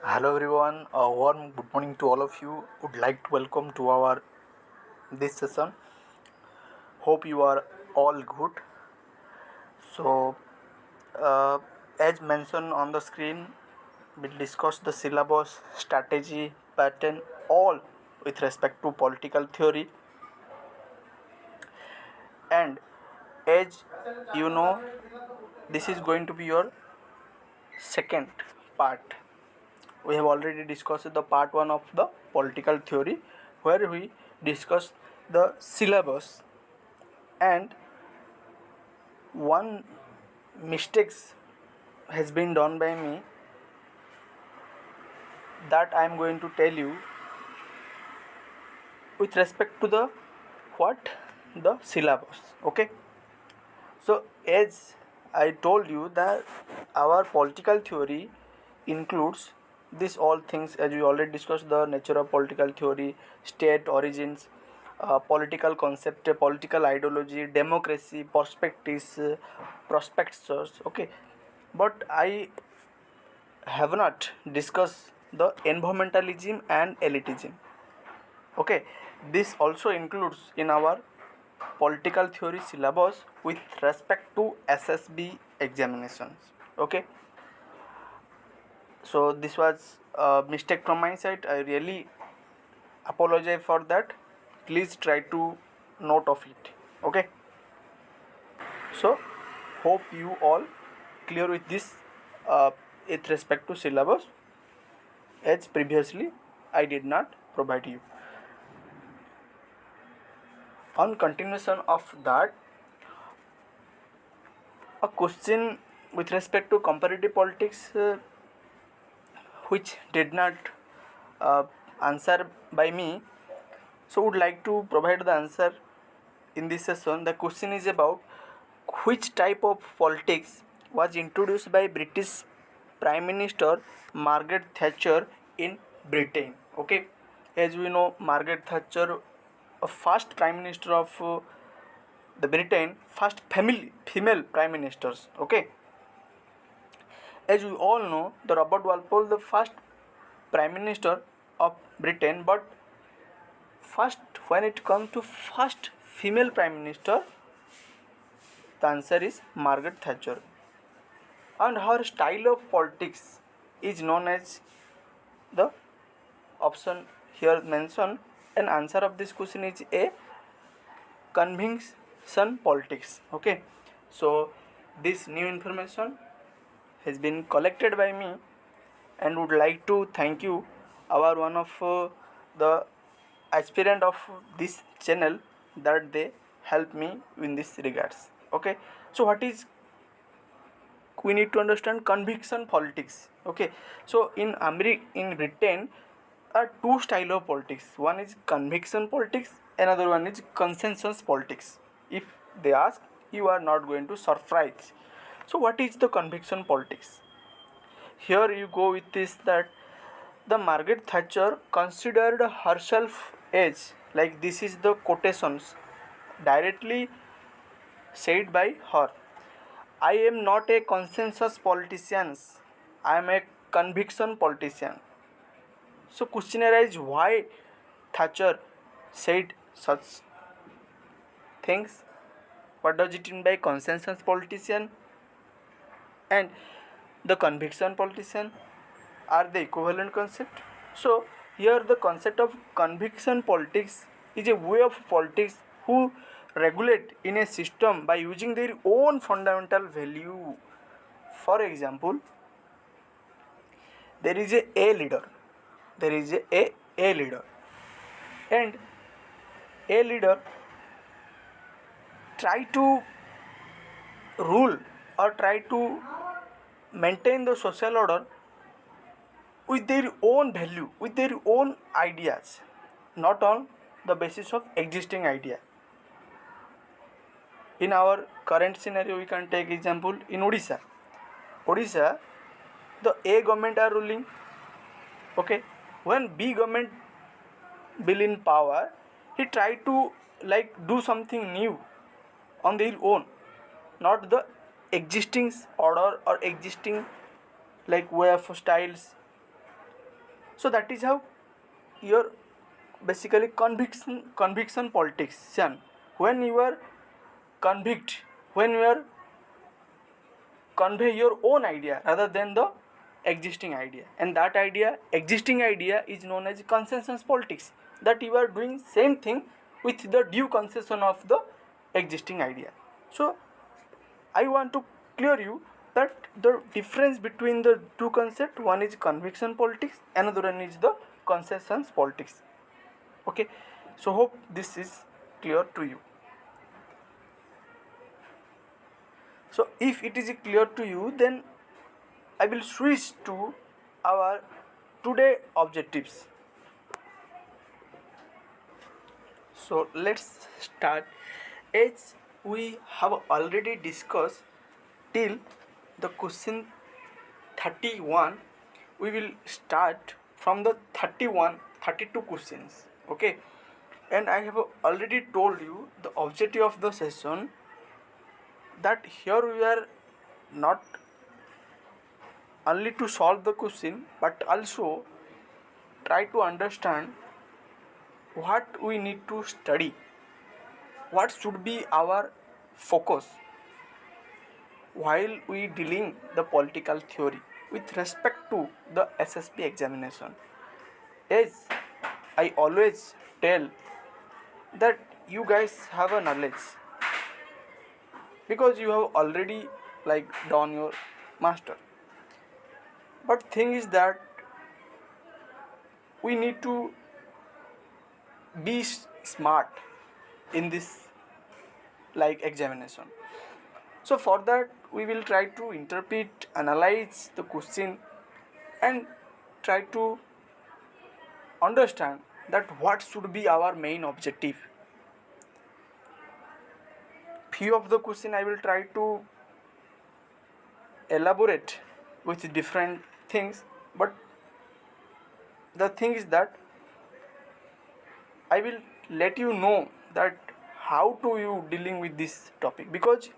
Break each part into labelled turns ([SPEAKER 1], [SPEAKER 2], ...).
[SPEAKER 1] Hello everyone, a warm good morning to all of you. Would like to welcome to our this session. Hope you are all good. So, uh, as mentioned on the screen, we'll discuss the syllabus, strategy, pattern, all with respect to political theory. And as you know, this is going to be your second part. We have already discussed the part 1 of the political theory, where we discussed the syllabus, and one mistakes has been done by me that I am going to tell you with respect to the what the syllabus. Okay, so as I told you that our political theory includes this all things, as we already discussed the nature of political theory, state origins, political concept, political ideology, democracy, perspectives, prospects. Okay, but I have not discussed the environmentalism and elitism. Okay, this also includes in our political theory syllabus with respect to SSB examinations. Okay, so this was a mistake from my side. I really apologize for that. Please try to note of it. Okay, so hope you all clear with this with respect to syllabus, as previously I did not provide you. On continuation of that, a question with respect to comparative politics, which did not uh, answer by me, so would like to provide the answer in this session. The question is about which type of politics was introduced by British Prime Minister Margaret Thatcher in Britain. Okay, as we know, Margaret Thatcher, a first Prime Minister of the Britain, first female Prime Ministers. Okay, as we all know, the Robert Walpole, the first Prime Minister of Britain, but first, when it comes to first female Prime Minister, the answer is Margaret Thatcher. And her style of politics is known as the option here mentioned. An answer of this question is A, conviction politics. Okay, so this new information has been collected by me, and would like to thank you, our one of the aspirant of this channel, that they help me in this regards. Okay, so what is, we need to understand conviction politics. Okay, so in Britain are two style of politics. One is conviction politics, another one is consensus politics. If they ask, you are not going to surprise. So what is the conviction politics? Here you go with this, that the Margaret Thatcher considered herself as, like, this is the quotations directly said by her, I am not a consensus politician, I am a conviction politician. So question arises, why Thatcher said such things? What does it mean by consensus politician and the conviction politician? Are they equivalent concept? So here the concept of conviction politics is a way of politics who regulate in a system by using their own fundamental value. For example, there is a leader. There is a leader, and a leader try to rule or try to maintain the social order with their own value, with their own ideas, not on the basis of existing idea. In our current scenario, we can take example in Odisha. Odisha, the A government are ruling. Okay, when B government bill in power, he tried to, like, do something new on their own, not the existing order or existing, like, way of styles So that is how your basically conviction politician, when you are convict, when you are convey your own idea rather than the existing idea, and that idea, existing idea, is known as consensus politics, that you are doing same thing with the due concession of the existing idea. So I want to clear you that the difference between the two concepts, one is conviction politics, another one is the concessions politics. Okay, so hope this is clear to you. So if it is clear to you, then I will switch to our today objectives. So let's start. As we have already discussed till the question 31, we will start from the 32 questions. Okay, and I have already told you the objective of the session, that here we are not only to solve the question but also try to understand what we need to study, what should be our focus while we dealing the political theory with respect to the SSB examination. As I always tell that you guys have a knowledge because you have already done your master, but thing is that we need to be smart in this examination. So for that we will try to interpret, analyze the question and try to understand that what should be our main objective. Few of the question I will try to elaborate with different things, but the thing is that I will let you know that how to you dealing with this topic, because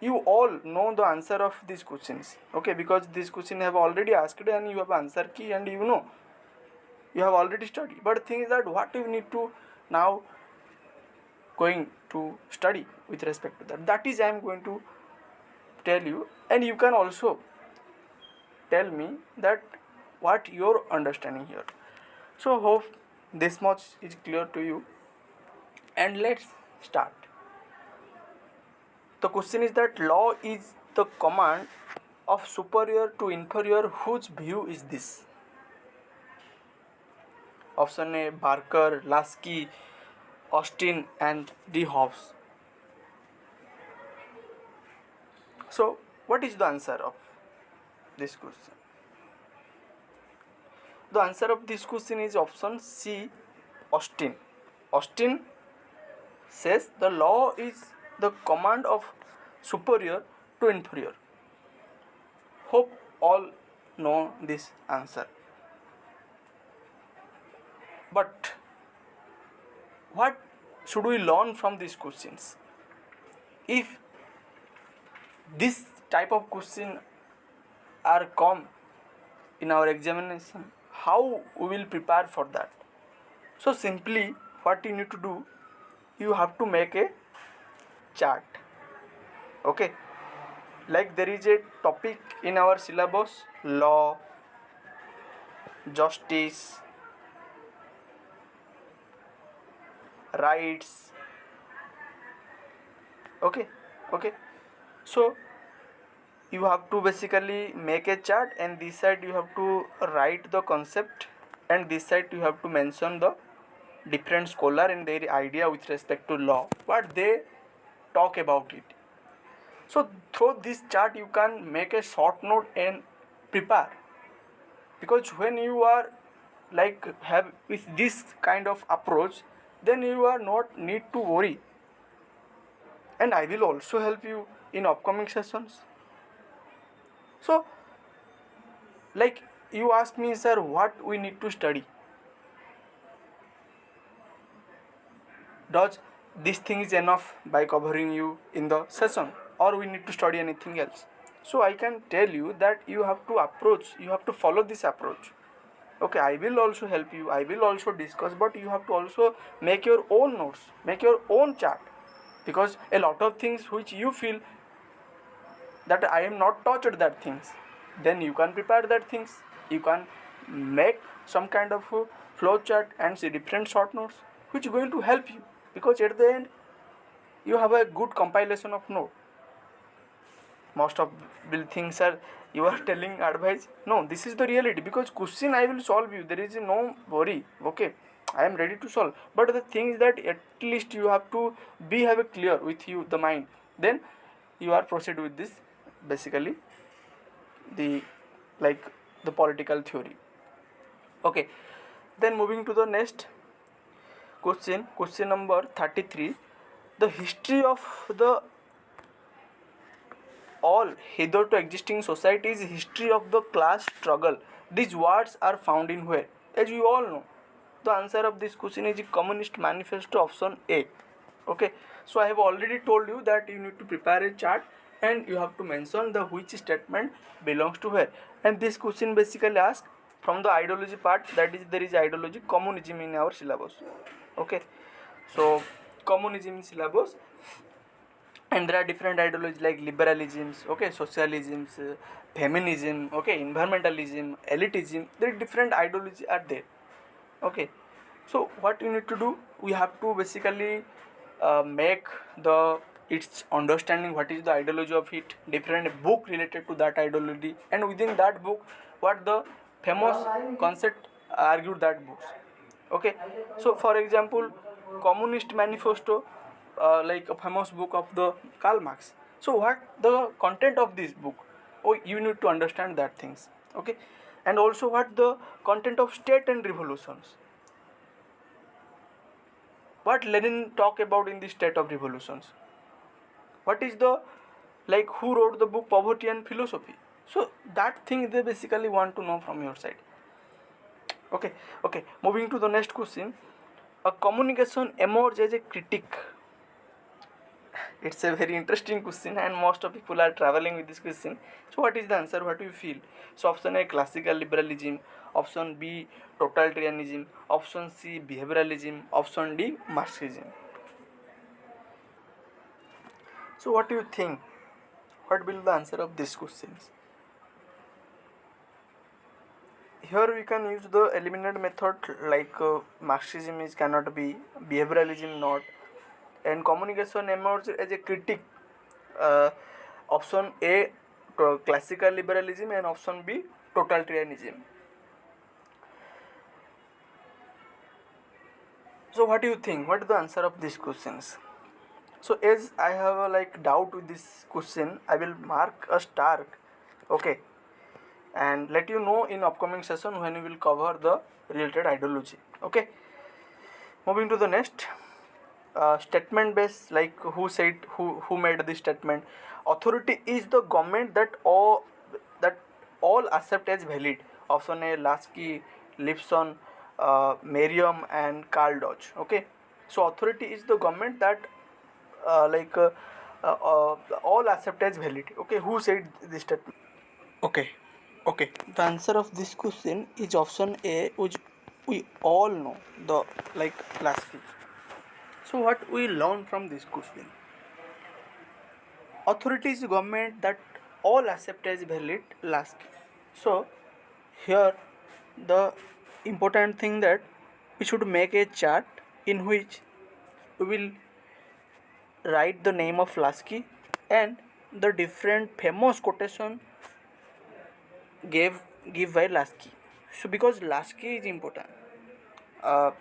[SPEAKER 1] you all know the answer of these questions. Okay, because this question have already asked and you have answer key and you know you have already studied, but the thing is that what you need to now going to study with respect to that is I am going to tell you, and you can also tell me that what your understanding here. So hope this much is clear to you, and let's start. The question is that law is the command of superior to inferior. Whose view is this? Option A, Barker, Lasky, Austin and D. Hobbes. So what is the answer of this question? The answer of this question is option C, Austin. Austin says the law is the command of superior to inferior. Hope all know this answer. But what should we learn from these questions? If this type of question are come in our examination, how we will prepare for that? So simply what you need to do, you have to make a chart. Okay, like there is a topic in our syllabus, law, justice, rights. Okay, so you have to basically make a chart, and this side you have to write the concept, and this side you have to mention the different scholar and their idea with respect to law, what they talk about it. So through this chart you can make a short note and prepare, because when you are have with this kind of approach, then you are not need to worry, and I will also help you in upcoming sessions. So you ask me, sir, what we need to study? Does this thing is enough by covering you in the session, or we need to study anything else? So I can tell you that you have to follow this approach. Okay, I will also help you, I will also discuss, but you have to also make your own notes, make your own chart, because a lot of things which you feel that I am not touched that things, then you can prepare that things, you can make some kind of a flow chart and see different short notes which going to help you, because at the end you have a good compilation of note. Most of the things are you are telling advice, no, this is the reality, because question I will solve you, there is no worry. Okay, I am ready to solve, but the thing is that at least you have to be have a clear with you the mind, then you are proceed with this, basically the like the political theory. Okay, then moving to the next question number 33. The history of the all hitherto existing societies, history of the class struggle, these words are found in where? As you all know, the answer of this question is Communist Manifesto, option A. Okay, so I have already told you that you need to prepare a chart and you have to mention the which statement belongs to where, and this question basically asks from the ideology part, that is there is ideology communism in our syllabus. Okay, so communism syllabus, and there are different ideologies like liberalisms, okay, socialisms, feminism, okay, environmentalism, elitism, there are different ideologies are there. Okay, so what you need to do, we have to basically make the its understanding what is the ideology of it, different book related to that ideology, and within that book what the famous concept argued that books. Okay, so for example, Communist Manifesto, like a famous book of the Karl Marx. So what the content of this book, oh, you need to understand that things. Okay, and also what the content of state and revolutions, what Lenin talk about in the state of revolutions, what is the like who wrote the book Poverty and Philosophy. So that thing they basically want to know from your side. Okay, okay, moving to the next question. A communication emerges as a critique. It's a very interesting question and most of people are traveling with this question. So what is the answer, what do you feel? So option A classical liberalism, option B totalitarianism, option C behavioralism, option D Marxism. So what do you think, what will the answer of these questions? Here we can use the eliminate method, like Marxism is cannot be, behavioralism not, and communication emerges as a critique. uh, Option A classical liberalism and option B totalitarianism. So what do you think, what is the answer of these questions? So as I have a like doubt with this question, I will mark a star. Okay, and let you know in upcoming session when we will cover the related ideology. Okay, moving to the next statement based, like who made this statement. Authority is the government that all accept as valid. Option A Lasky, Lipson, Merriam and Karl Dodge. Okay, so authority is the government that all accept as valid. Okay, who said this statement? Okay, okay, the answer of this question is option A, which we all know, the like Lasky. So what we learn from this question? Authority is government that all accept as valid last. So here the important thing that we should make a chart in which we will write the name of Lasky and the different famous quotation gave give by Lasky. So because Lasky is important,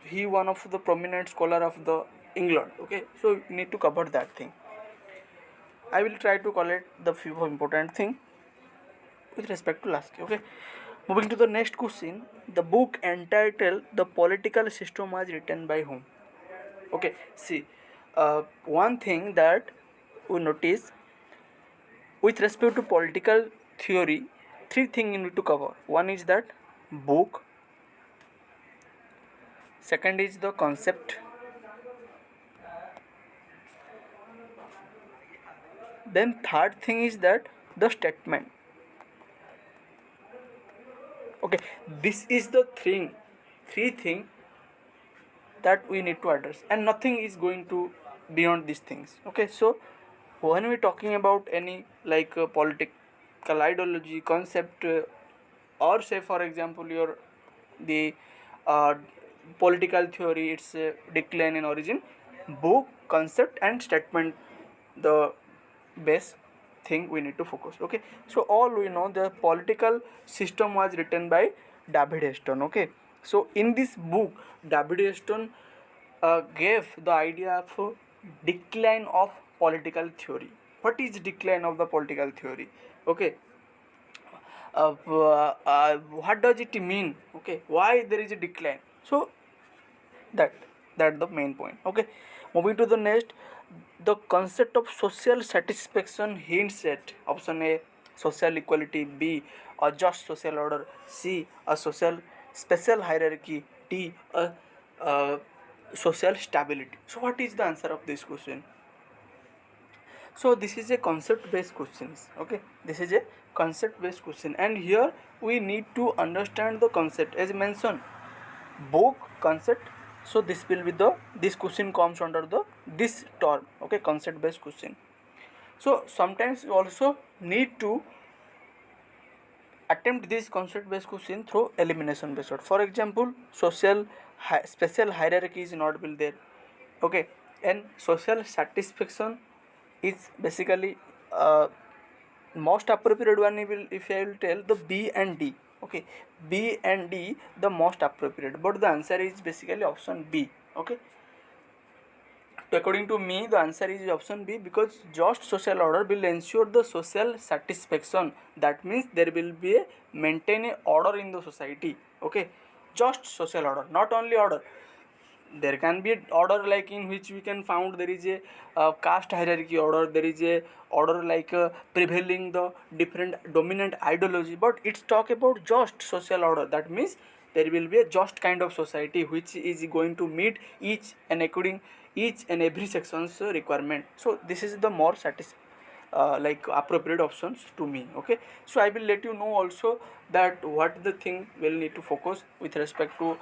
[SPEAKER 1] he one of the prominent scholar of the England. Okay, so you need to cover that thing. I will try to collect the few important thing with respect to Lasky. Okay, moving to the next question. The book entitled "The Political System" was written by whom? Okay, see, one thing that we notice with respect to political theory, three things you need to cover. One is that book. Second is the concept. Then third thing is that the statement. Okay, this is the three thing that we need to address, and nothing is going to beyond these things. Okay, so when we're talking about any like political ideology concept, or say for example your the uh, political theory, its decline in origin, book, concept and statement, the base thing we need to focus. Okay, so all we know, the political system was written by David Heston. Okay, so in this book David Heston gave the idea of decline of political theory. What is decline of the political theory? Okay, what does it mean? Okay, why there is a decline? So that that the main point. Okay, moving to the next, the concept of social satisfaction hints at option A, social equality; B, a just social order; C, a social special hierarchy; D, a social stability. So what is the answer of this question? So this is a concept based questions. Okay, this is a concept based question, and here we need to understand the concept as mentioned, book, concept. So this will be the, this question comes under the this term. Okay, concept based question. So sometimes you also need to attempt this concept based question through elimination method. For example, social special hierarchy is not built there. Okay, and social satisfaction is basically most appropriate one. Will, if I will tell the B and D. Okay, B and D the most appropriate, but the answer is basically option B. Okay, so according to me the answer is option B, because just social order will ensure the social satisfaction. That means there will be a maintain a order in the society. Okay, just social order, not only order. There can be order like in which we can found there is a caste hierarchy order, there is a order like prevailing the different dominant ideology, but it's talk about just social order. That means there will be a just kind of society which is going to meet each and according each and every section's requirement. So this is the more like appropriate options to me. Okay, so I will let you know also that what the thing will need to focus with respect to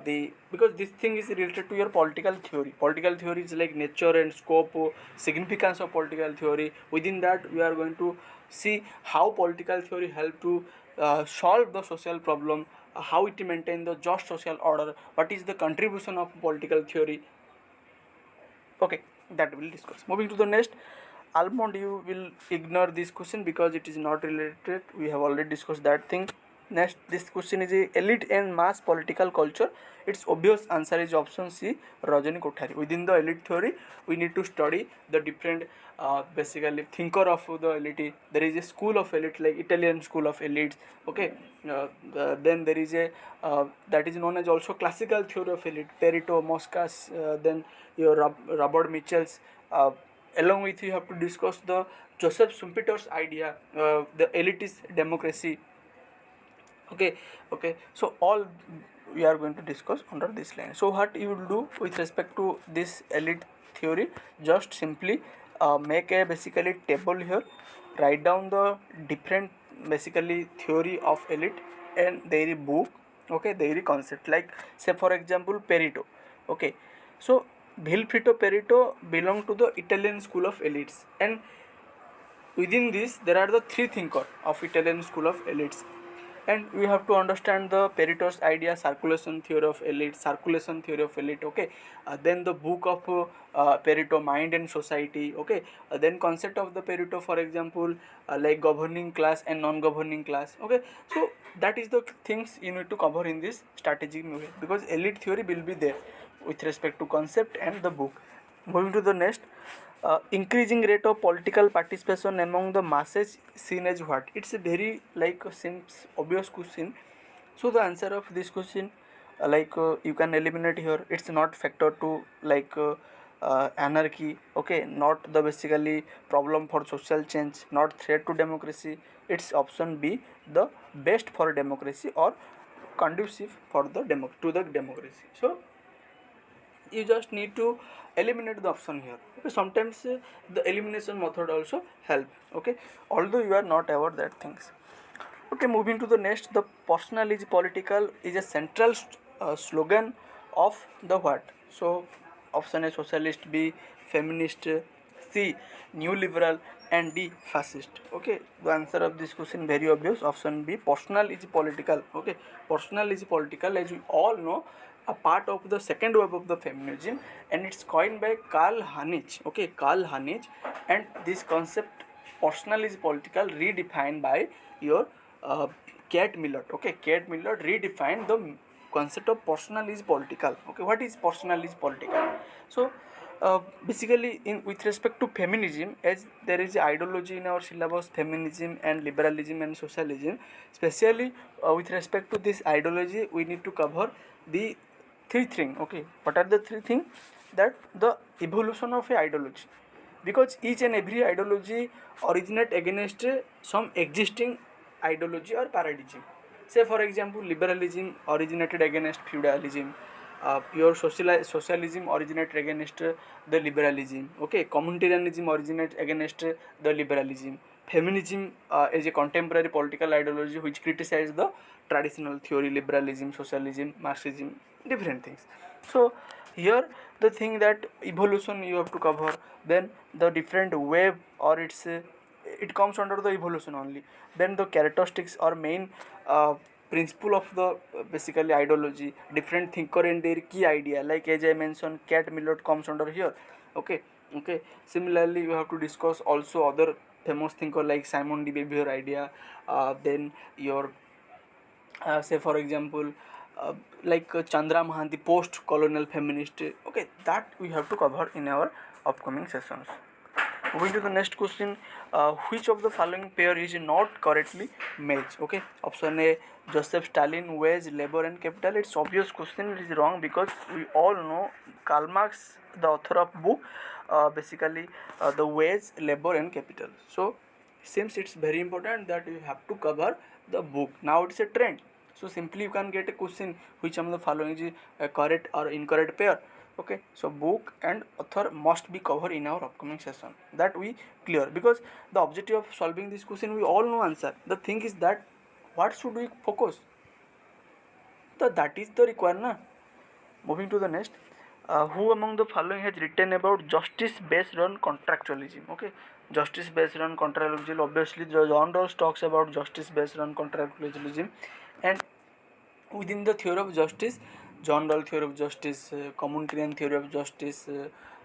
[SPEAKER 1] the, because this thing is related to your political theory. Political theory is like nature and scope, significance of political theory. Within that we are going to see how political theory help to solve the social problem, how it maintain the just social order, what is the contribution of political theory. Okay, that we'll discuss. Moving to the next, Almond, you will ignore this question because it is not related. We have already discussed that thing. Next, this question is a elite and mass political culture. Its obvious answer is option C, Rajani Kothari. Within the elite theory, we need to study the different basically thinker of the elite. There is a school of elite like Italian school of elites. Okay, then there is a that is known as also classical theory of elite, Pareto, Moscas, then your Robert Mitchell's. Along with you have to discuss the Joseph Schumpeter's idea, the elitist democracy. Okay, okay. So all we are going to discuss under this line. So what you will do with respect to this elite theory? Just simply make a basically table here. Write down the different basically theory of elite and their book. Okay, their concept. Like say for example Pareto. Okay, so Vilfredo Pareto belong to the Italian school of elites, and within this there are the three thinkers of Italian school of elites, and we have to understand the Pareto's idea, circulation theory of elite, circulation theory of elite. Okay, then the book of Pareto, mind and society. Okay, then concept of the Pareto, for example, like governing class and non-governing class. Okay, so that is the things you need to cover in this strategic movie, because elite theory will be there with respect to concept and the book. Moving to the next, increasing rate of political participation among the masses seen as what? It's a very like seems obvious question. So the answer of this question, you can eliminate here. It's not factor to anarchy. Okay, not the basically problem for social change, not threat to democracy. It's option B, the best for democracy or conducive for the to the democracy. So you just need to eliminate the option here. Okay, sometimes the elimination method also help. Okay, although you are not aware that things. Okay, moving to the next, the personal is political is a central slogan of the what? So option A socialist, B feminist, C new liberal, and D fascist. Okay, the answer of this question very obvious. Option B, personal is political. Okay, personal is political, as we all know, a part of the second wave of the feminism, and it's coined by Karl Hanich. Okay, Karl Hanich, and this concept personal is political redefined by your Kate Millett. Okay, Kate Millett redefined the concept of personal is political. Okay, what is personal is political? So basically, in with respect to feminism, as there is a ideology in our syllabus, feminism and liberalism and socialism, especially with respect to this ideology, we need to cover the three things. Okay, what are the three things? That the evolution of a ideology, because each and every ideology originate against some existing ideology or paradigm. Say for example, liberalism originated against feudalism, your socialism originated against the liberalism. Okay, communitarianism originates against the liberalism. Feminism is a contemporary political ideology which criticizes the traditional theory, liberalism, socialism, Marxism, different things. So here the thing that evolution you have to cover, then the different wave or its it comes under the evolution only. Then the characteristics or main principle of the basically ideology, different thinker and their key idea, like as I mentioned, Cat Millett comes under here. Okay, okay, similarly you have to discuss also other famous thinker like Simon de Beauvoir idea, then your say for example like Chandra Mahanti post colonial feminist. Okay, that we have to cover in our upcoming sessions. Moving to the next question, which of the following pair is not correctly matched? Okay, option A, Joseph Stalin, wage, labor and capital. It's obvious question, it is wrong because we all know Karl Marx, the author of book, basically the wage, labor and capital. So since it's very important that you have to cover the book. Now it's a trend. So simply you can get a question which among the following is a correct or incorrect pair. Okay, so book and author must be covered in our upcoming session, that we clear, because the objective of solving this question we all know answer. The thing is that what should we focus, that is the required na. Moving to the next, who among the following has written about justice based on contractualism? Okay, justice based on contractualism, obviously the John Rawls talks about justice based on contractualism, and within the theory of justice, John Rawls theory of justice, communitarian theory of justice,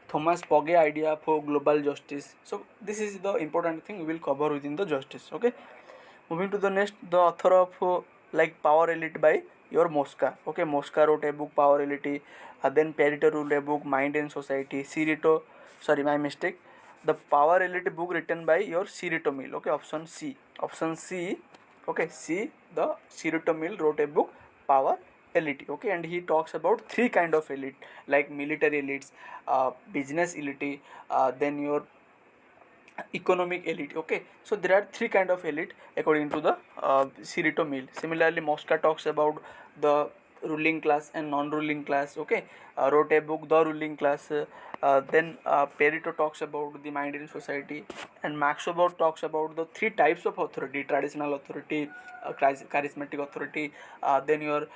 [SPEAKER 1] Thomas Pogge idea for global justice. So this is the important thing we will cover within the justice. Okay, moving to the next, the author of like Power Elite by your Mosca. Okay, Mosca wrote a book Power Elite. Then Perito wrote a book Mind and Society. Sirito, sorry, my mistake. The Power Elite book written by your Sirito Mill. Okay, option C. Option C. Okay, C. The Sirito Mill wrote a book Power Elite. Okay, and he talks about three kind of elite, like military elites, business elite, then your economic elite. Okay, so there are three kind of elite according to the Sirito Mill. Similarly, Mosca talks about the ruling class and non-ruling class. Okay, wrote a book The Ruling Class. Then Perito talks about the mind in society, and Max Weber talks about the three types of authority: traditional authority, charismatic authority, then your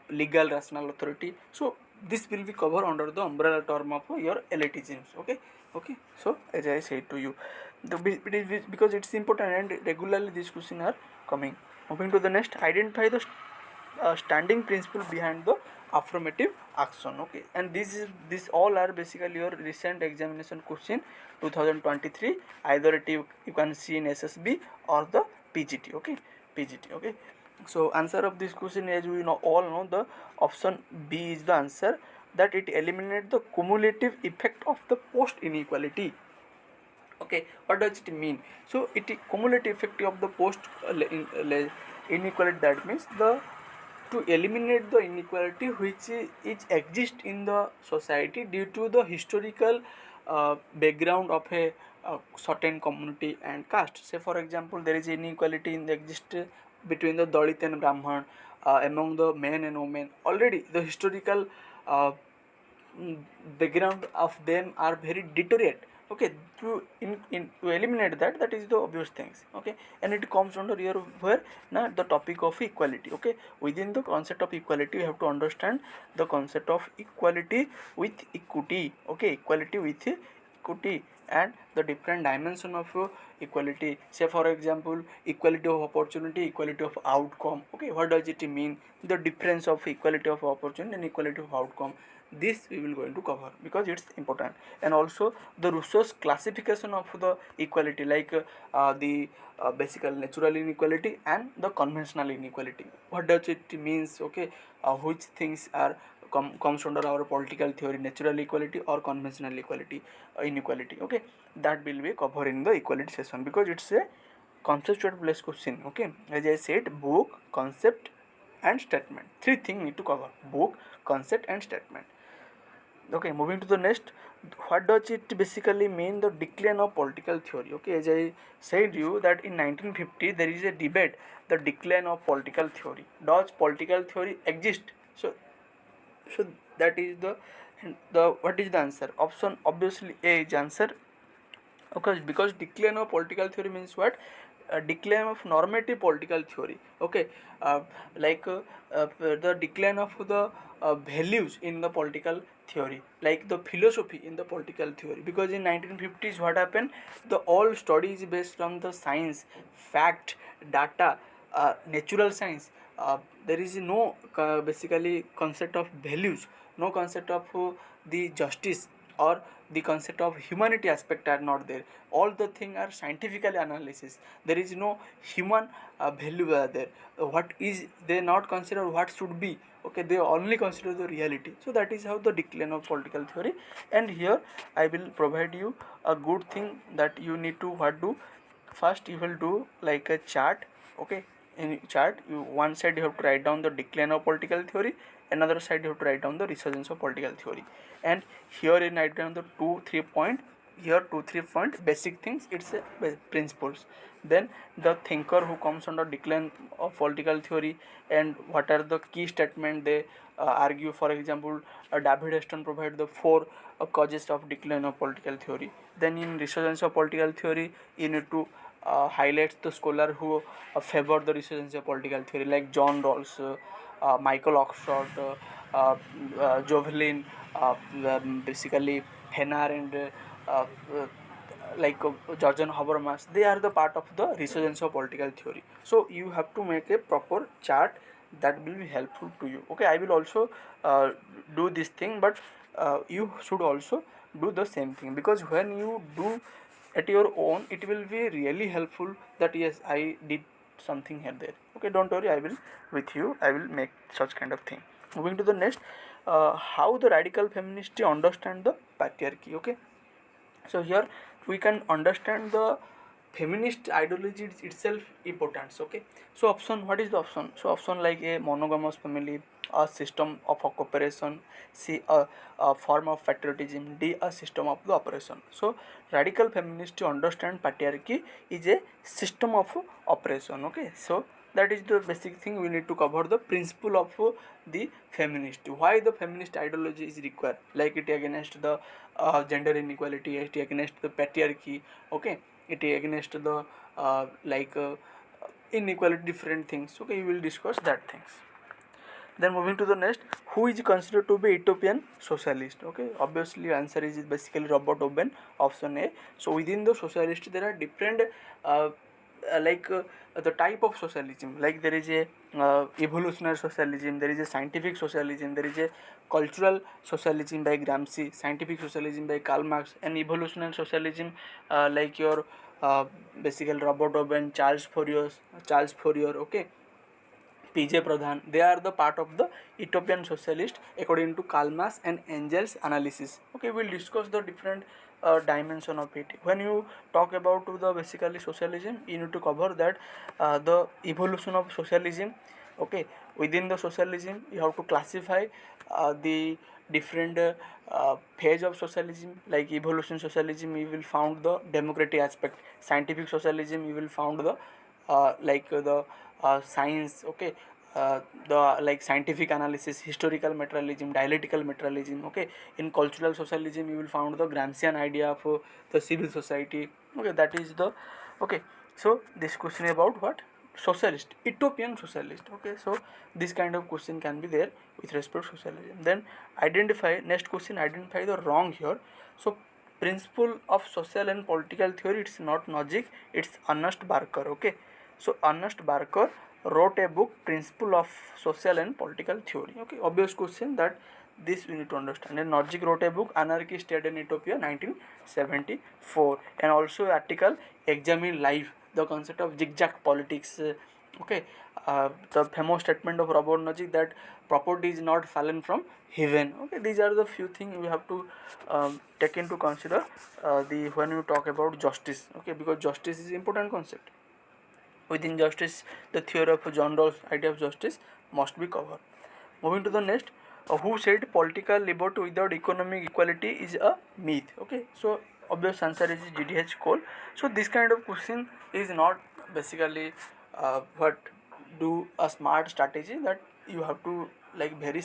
[SPEAKER 1] legal rational authority. So this will be covered under the umbrella term of your elitisms. Okay, okay, so as I said to you, it is because it's important and regularly these questions are coming. Moving to the next, identify the standing principle behind the affirmative action. Okay, and this all are basically your recent examination question 2023, either you can see in SSB or the PGT. Okay, PGT. Okay, so answer of this question, as we know all know, the option B is the answer, that it eliminates the cumulative effect of the post inequality. Okay, what does it mean? So it cumulative effect of the post inequality, that means the to eliminate the inequality which is exist in the society due to the historical background of a certain community and caste. Say for example, there is inequality in the exist between the Dalit and Brahman, among the men and women. Already the historical background of them are very deteriorate. Okay, to eliminate that, that is the obvious things. Okay, and it comes under here where now the topic of equality. Okay, within the concept of equality you have to understand the concept of equality with equity. Okay, equality with equity and the different dimension of equality. Say for example, equality of opportunity, equality of outcome. Okay, what does it mean? The difference of equality of opportunity and equality of outcome, this we will going to cover because it's important. And also the Rousseau's classification of the equality, like the basic natural inequality and the conventional inequality, what does it means? Okay, which things are comes under our political theory, natural equality or conventional equality, inequality. Okay, that will be covered in the equality session because it's a conceptual based question. Okay, as I said, book, concept and statement, three things need to cover: book, concept and statement. Okay, moving to the next, what does it basically mean, the decline of political theory? Okay, as I said you that in 1950 there is a debate, the decline of political theory. Does political theory exist? So that is the what is the answer? Option obviously A is answer. Okay, because decline of political theory means what? Decline of normative political theory. Okay, like the decline of the values in the political theory, like the philosophy in the political theory. Because in 1950s what happened, the all studies based on the science, fact, data, natural science. There is no basically concept of values, no concept of the justice or the concept of humanity aspect are not there. All the thing are scientifically analysis. There is no human value there. What is they not consider what should be. Okay, they only consider the reality. So that is how the decline of political theory. And here I will provide you a good thing that you need to what do. First you will do like a chart. Okay, in chart you one side you have to write down the decline of political theory, another side you have to write down the resurgence of political theory. And here in write down the 2-3 point, here 2-3 point basic things, it's a principles. Then the thinker who comes under decline of political theory and what are the key statement they argue. For example, David Heston provide the four causes of decline of political theory. Then in resurgence of political theory you need to highlights the scholar who favor the resurgence of political theory, like John Rawls, Michael Oxford, Jovelin, basically Hennar and like Georgian Habermas. They are the part of the resurgence of political theory. So you have to make a proper chart that will be helpful to you. Okay, I will also do this thing, but you should also do the same thing, because when you do at your own it will be really helpful that yes, I did something here there. Okay, don't worry, I will with you, I will make such kind of thing. Moving to the next, how the radical feminists understand the patriarchy. Okay, so here we can understand the feminist ideology itself importance. Okay, so option, what is the option? So option like a monogamous family, a system of a cooperation, c a form of patriotism, d a system of the operation. So radical feminists to understand patriarchy is a system of operation. Okay, so that is the basic thing we need to cover, the principle of the feminist, why the feminist ideology is required, like it against the gender inequality, it against the patriarchy. Okay, it against the inequality, different things. Okay, we will discuss that things. Then moving to the next, who is considered to be utopian socialist? Okay, obviously answer is basically Robert Owen, option A. So within the socialist there are different uh, the type of socialism, like there is a evolutionary socialism, there is a scientific socialism, there is a cultural socialism by Gramsci, scientific socialism by Karl Marx, and evolutionary socialism like your basically Robert Owen, Charles Fourier. Okay, PJ Pradhan, they are the part of the utopian socialist according to Karl Marx and Engels analysis. Okay, we'll discuss the different dimension of it. When you talk about the basically socialism, you need to cover that the evolution of socialism. Okay, within the socialism, you have to classify the different phase of socialism. Like evolution socialism, you will found the democratic aspect. Scientific socialism, you will found the the science. Okay, the like scientific analysis, historical materialism, dialectical materialism. Okay, in cultural socialism you will find the Gramscian idea of the civil society. Okay, that is the okay. So this question about what? Socialist, utopian socialist. Okay, so this kind of question can be there with respect to socialism. Then identify, next question, identify the wrong here. So principle of social and political theory, it's not logic, it's Ernest Barker. Okay, so Ernest Barker wrote a book, Principle of Social and Political Theory. Okay, obvious question that this we need to understand. And Nozick wrote a book, Anarchy, State and Utopia, 1974, and also article Examine Life, the concept of zigzag politics. Okay, the famous statement of Robert Nozick that property is not fallen from heaven. Okay, these are the few things we have to take into consider the when you talk about justice. Okay, because justice is important concept. Within justice, the theory of John Rawls' idea of justice must be covered. Moving to the next, who said political liberty without economic equality is a myth? Okay, so obvious answer is GDH Cole. So this kind of question is not basically what do a smart strategy that you have to like very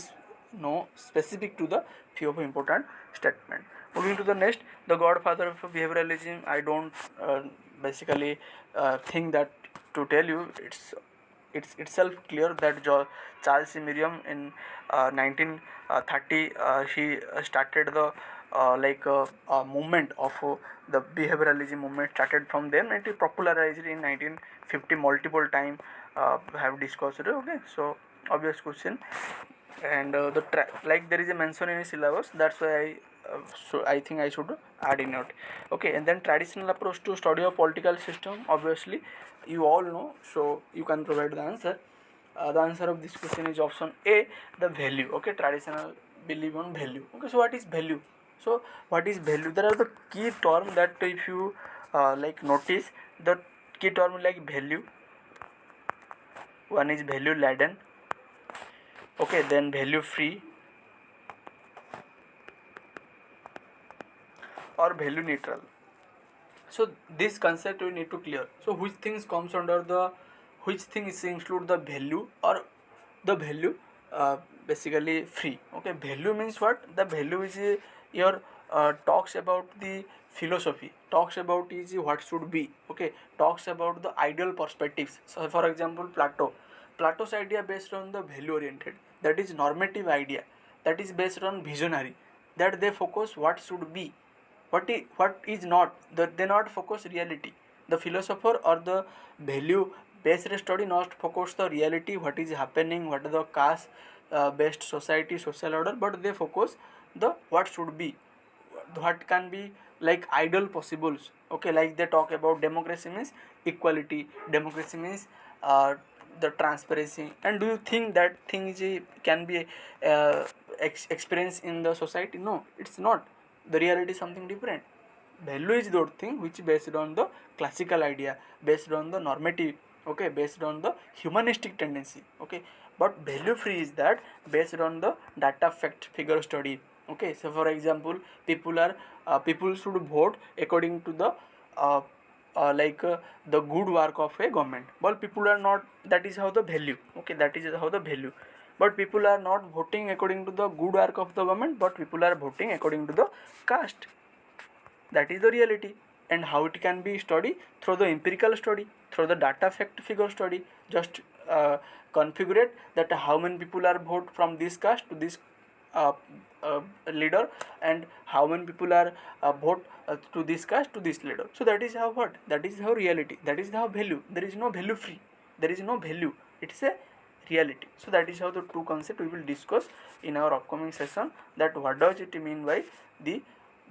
[SPEAKER 1] no specific to the few of important statement. Moving to the next, the godfather of behavioralism. I don't basically think that to tell you, it's itself clear that Charles C. Merriam in 1930 he started the movement of the behavioralism movement started from them, and it popularized in 1950 multiple time have discussed. Okay, so obvious question. And like there is a mention in a syllabus, that's why I think I should add in it. Okay, and then traditional approach to study of political system, obviously you all know, so you can provide the answer. The answer of this question is option A, the value. Okay, traditional believe on value. Okay, so what is value? So what is value? There are the key term that if you like notice, the key term like value. One is value laden. Okay, then value free or value neutral. So this concept we need to clear. So which things comes under the, which things include the value or the value basically free. Okay, value means what? The value is your talks about the philosophy, talks about is what should be. Okay, talks about the ideal perspectives. So for example, Plato's idea based on the value oriented, that is normative idea, that is based on visionary, that they focus what should be, what is not, that they not focus reality. The philosopher or the value based study not focus the reality, what is happening, what is the caste based society, social order, but they focus the what should be, what can be like ideal possibles. Okay, like they talk about democracy means equality, democracy means the transparency. And do you think that thing is can be experienced in the society? No, it's not. The reality is something different. Value is the thing which based on the classical idea, based on the normative. Okay, based on the humanistic tendency. Okay, but value free is that based on the data fact figure study. Okay, so for example, people should vote according to the the good work of a government, but people are not, that is how the value. Okay, that is how the value, but people are not voting according to the good work of the government, but people are voting according to the caste. That is the reality. And how it can be studied? Through the empirical study, through the data fact figure study. Just configure that how many people are vote from this caste to this uh, leader, and how many people are vote to this caste to this leader. So that is how what? That is how reality. That is how value. There is no value free. There is no value. It's a reality. So that is how the two concept we will discuss in our upcoming session, that what does it mean by the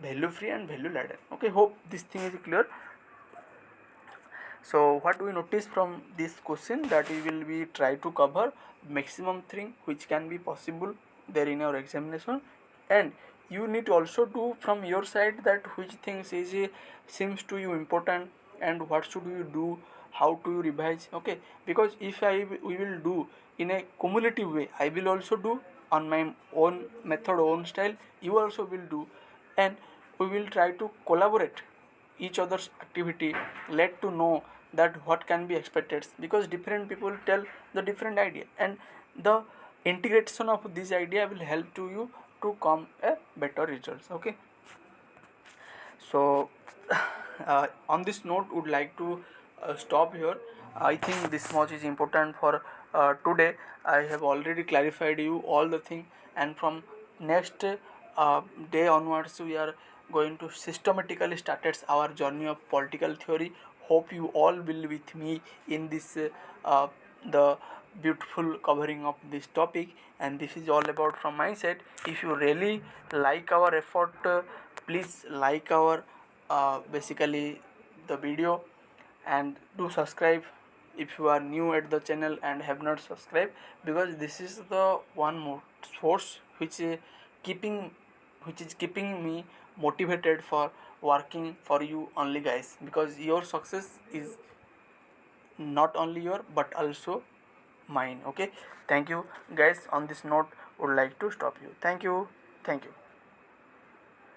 [SPEAKER 1] value free and value ladder. Okay, hope this thing is clear. So what we notice from this question, that we will be try to cover maximum thing which can be possible there in our examination, and you need also to from your side that which things is seems to you important, and what should you do, how to you revise. Okay, because if we will do in a cumulative way, I will also do on my own method, own style, you also will do, and we will try to collaborate each other's activity, let to know that what can be expected, because different people tell the different idea, and the integration of this idea will help to you to come a better results. Okay, so on this note would like to stop here. I think this much is important for today. I have already clarified you all the thing, and from next day onwards we are going to systematically started our journey of political theory. Hope you all will with me in this the beautiful covering of this topic, and this is all about from my side. If you really like our effort, please like our basically the video, and do subscribe if you are new at the channel and have not subscribed, because this is the one more source keeping which is keeping me motivated for working for you only, guys, because your success is not only your but also mine. Okay, thank you guys. On this note would like to stop you. Thank you. Thank you.